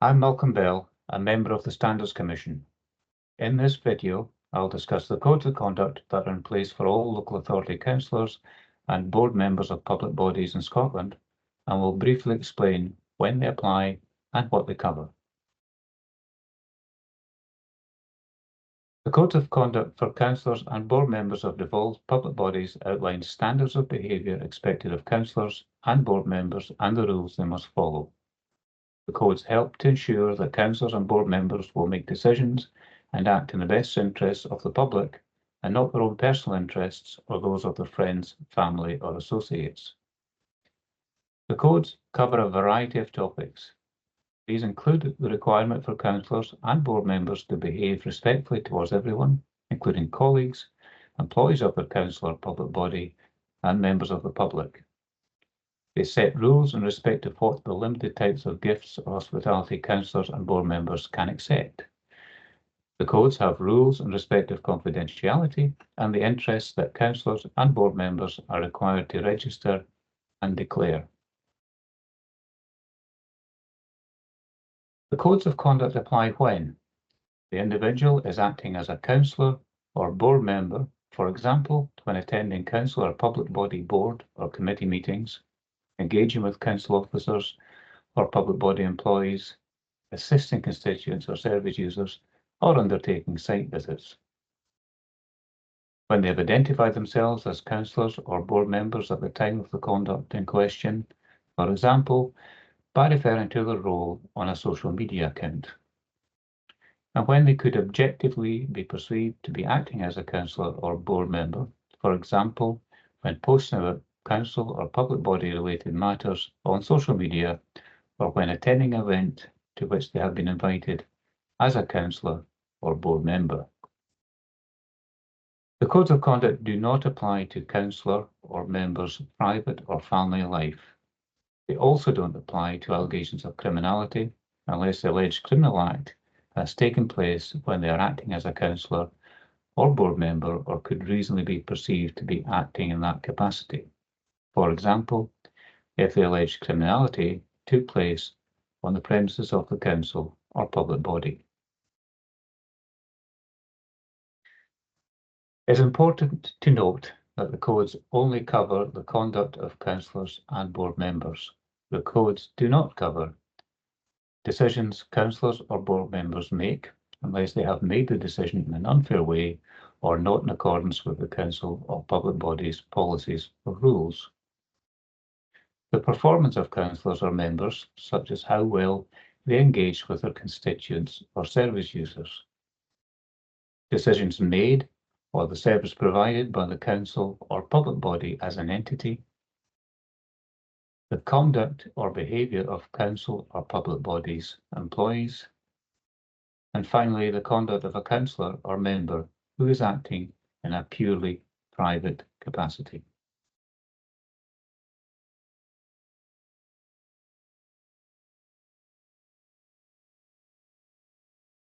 I'm Malcolm Bell, a member of the Standards Commission. In this video, I'll discuss the codes of conduct that are in place for all local authority councillors and board members of public bodies in Scotland, and will briefly explain when they apply and what they cover. The codes of conduct for councillors and board members of devolved public bodies outline standards of behaviour expected of councillors and board members and the rules they must follow. The codes help to ensure that councillors and board members will make decisions and act in the best interests of the public and not their own personal interests or those of their friends, family or associates. The codes cover a variety of topics. These include the requirement for councillors and board members to behave respectfully towards everyone, including colleagues, employees of their council or public body, and members of the public. They set rules in respect of what the limited types of gifts or hospitality councillors and board members can accept. The codes have rules in respect of confidentiality and the interests that councillors and board members are required to register and declare. The codes of conduct apply when the individual is acting as a councillor or board member, for example, when attending council or public body board or committee meetings, engaging with council officers or public body employees, assisting constituents or service users, or undertaking site visits. When they have identified themselves as councillors or board members at the time of the conduct in question, for example, by referring to their role on a social media account. And when they could objectively be perceived to be acting as a councillor or board member, for example, when posting about council or public body related matters on social media, or when attending an event to which they have been invited as a councillor or board member. The codes of conduct do not apply to councillor or members' private or family life. They also don't apply to allegations of criminality unless the alleged criminal act has taken place when they are acting as a councillor or board member or could reasonably be perceived to be acting in that capacity. For example, if the alleged criminality took place on the premises of the council or public body. It's important to note that the codes only cover the conduct of councillors and board members. The codes do not cover decisions councillors or board members make unless they have made the decision in an unfair way or not in accordance with the council or public body's policies or rules. The performance of councillors or members, such as how well they engage with their constituents or service users. Decisions made or the service provided by the council or public body as an entity. The conduct or behaviour of council or public bodies' employees. And finally, the conduct of a councillor or member who is acting in a purely private capacity.